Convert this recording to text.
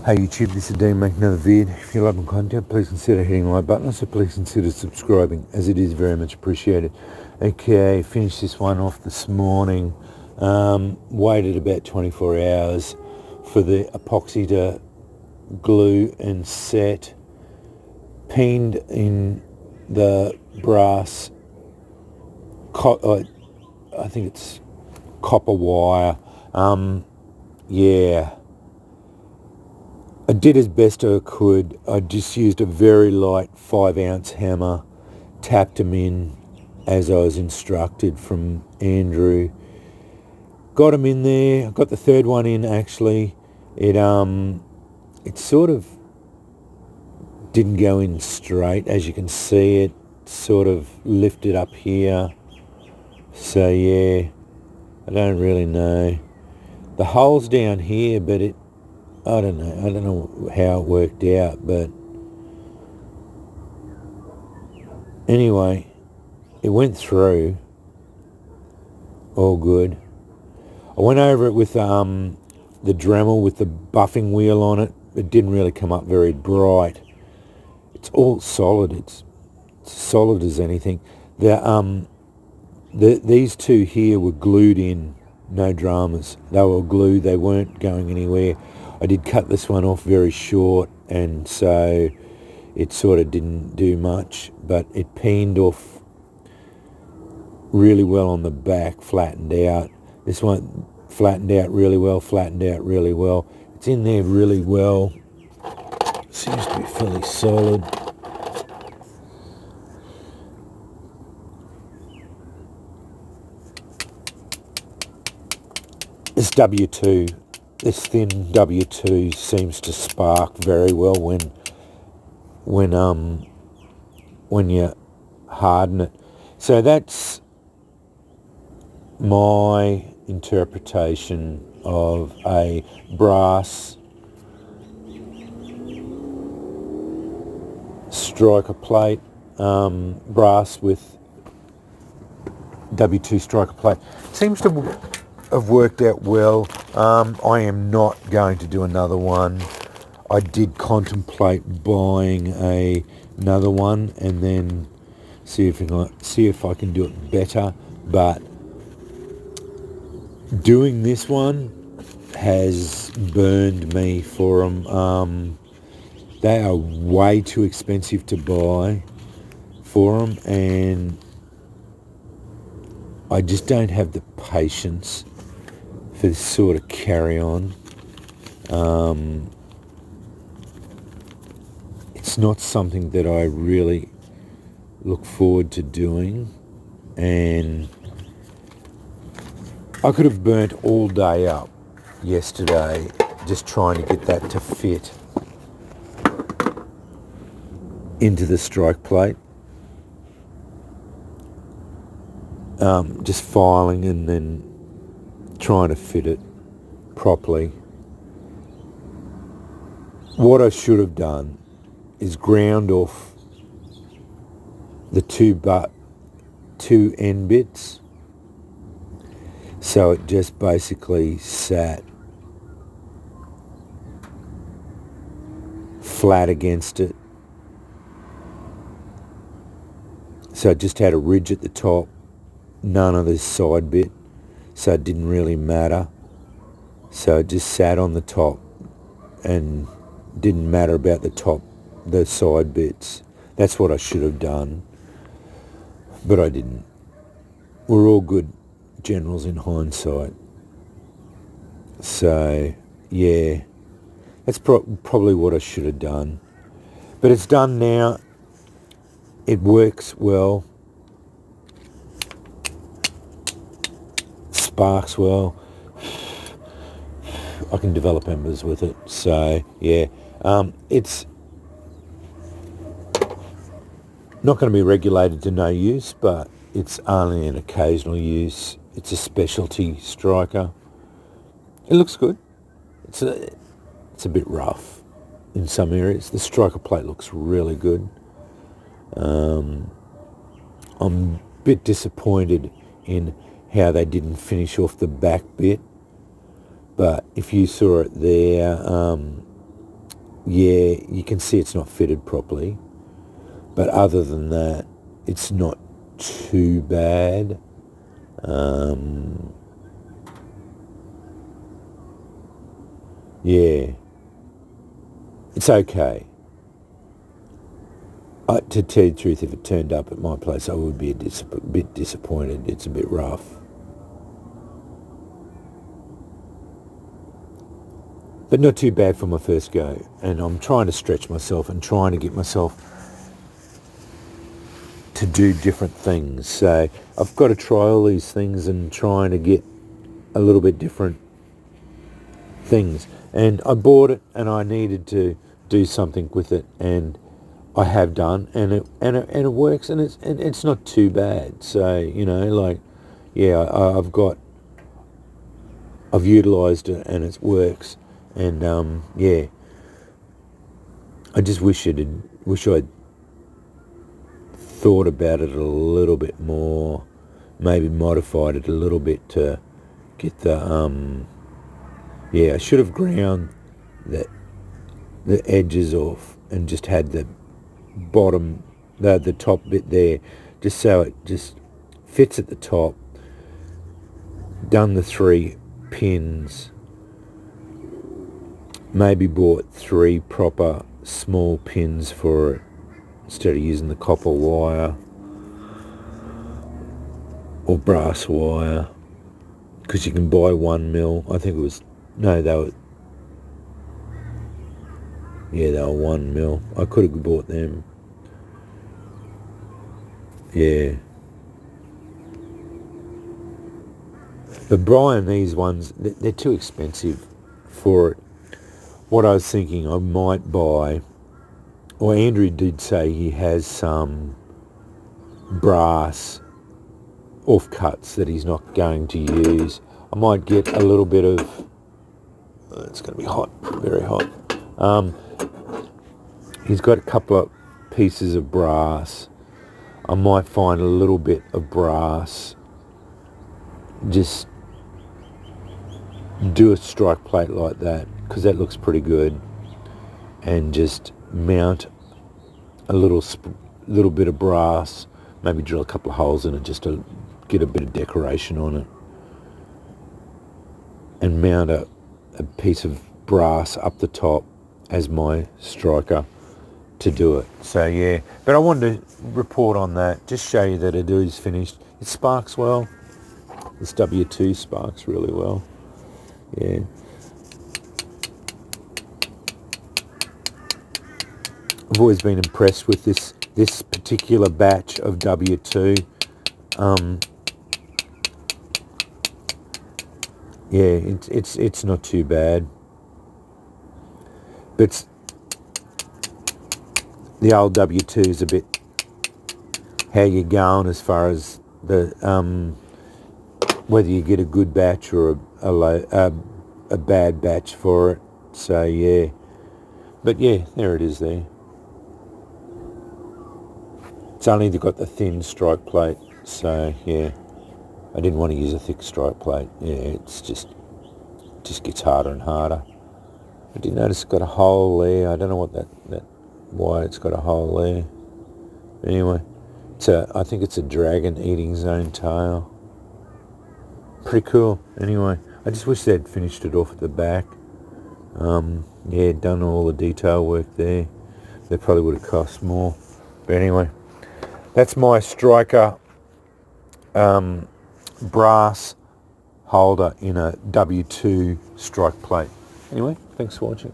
Hey YouTube, this is Dean making another vid. If you love my content, please consider hitting the like button. Also, please consider subscribing, as it is very much appreciated. Okay, finished this one off this morning. Waited about 24 hours for the epoxy to glue and set. Peened in the brass, I think it's copper wire. Yeah. I did as best I could. I just used a very light 5-ounce hammer, tapped them in as I was instructed from Andrew. Got them in there. I got the third one in actually. It sort of didn't go in straight. As you can see, it sort of lifted up here. So yeah, I don't really know. The hole's down here, but I don't know how it worked out, but anyway, it went through all good. I went over it with the Dremel with the buffing wheel on it. It didn't really come up very bright. It's all solid. It's solid as anything. These two here were glued in, no dramas. They were glued. They weren't going anywhere. I did cut this one off very short, and so it sort of didn't do much, but it peened off really well on the back, flattened out. This one flattened out really well, flattened out really well. It's in there really well. Seems to be fairly solid. This W2. This thin W2 seems to spark very well when you harden it. So that's my interpretation of a brass striker plate, brass with W2 striker plate. Seems to have worked out well. I am not going to do another one. I did contemplate buying another one and then see if I can do it better, but doing this one has burned me for them. They are way too expensive to buy for them, and I just don't have the patience for this sort of carry on. It's not something that I really look forward to doing, and I could have burnt all day up yesterday just trying to get that to fit into the strike plate. Just filing and then trying to fit it properly. What I should have done is ground off the two end bits, so it just basically sat flat against it. So it just had a ridge at the top, none of this side bit, so it didn't really matter. So it just sat on the top and didn't matter about the side bits. That's what I should have done, but I didn't. We're all good generals in hindsight. So yeah, that's probably what I should have done, but it's done now. It works well, sparks well. I can develop embers with it. So yeah, it's not going to be regulated to no use, but it's only an occasional use. It's a specialty striker. It looks good. It's a bit rough in some areas. The striker plate looks really good. I'm a bit disappointed in how they didn't finish off the back bit, but if you saw it there, yeah, you can see it's not fitted properly. But other than that, it's not too bad. Yeah, it's okay. To tell you the truth, if it turned up at my place, I would be a bit disappointed. It's a bit rough. But not too bad for my first go. And I'm trying to stretch myself and trying to get myself to do different things. So I've got to try all these things and trying to get a little bit different things. And I bought it and I needed to do something with it, and I have done, and it works, and it's not too bad. So like, yeah, I've utilised it and it works, and yeah, I just wish I'd thought about it a little bit more, maybe modified it a little bit to get the yeah, I should have ground the edges off and just had the bottom, the top bit there, just so it just fits at the top. Done the 3 pins, maybe bought 3 proper small pins for it instead of using the copper wire or brass wire, because you can buy 1 mil. I think it was, no, they were 1 mil. I could have bought them. Yeah. But buying these ones, they're too expensive for it. What I was thinking I might buy, or Andrew did say he has some brass offcuts that he's not going to use. I might get a little bit of, it's going to be hot, very hot. He's got a couple of pieces of brass. I might find a little bit of brass, just do a strike plate like that, because that looks pretty good, and just mount a little bit of brass, maybe drill a couple of holes in it just to get a bit of decoration on it, and mount a piece of brass up the top as my striker to do it. So yeah, but I wanted to report on that, just show you that it is finished. It sparks well. This W2 sparks really well. Yeah. I've always been impressed with this particular batch of W2. Yeah, it's not too bad. But the old W2 is a bit how you're going as far as the whether you get a good batch or a bad batch for it. So yeah, but yeah, there it is there. It's only got the thin strike plate, so yeah, I didn't want to use a thick strike plate. Yeah, it's just gets harder and harder. I did notice it's got a hole there. I don't know what why it's got a hole there. Anyway, I think it's a dragon eating his own tail. Pretty cool. Anyway, I just wish they'd finished it off at the back. Yeah, done all the detail work there. They probably would have cost more. But anyway, that's my striker brass holder in a W2 strike plate. Anyway, thanks for watching.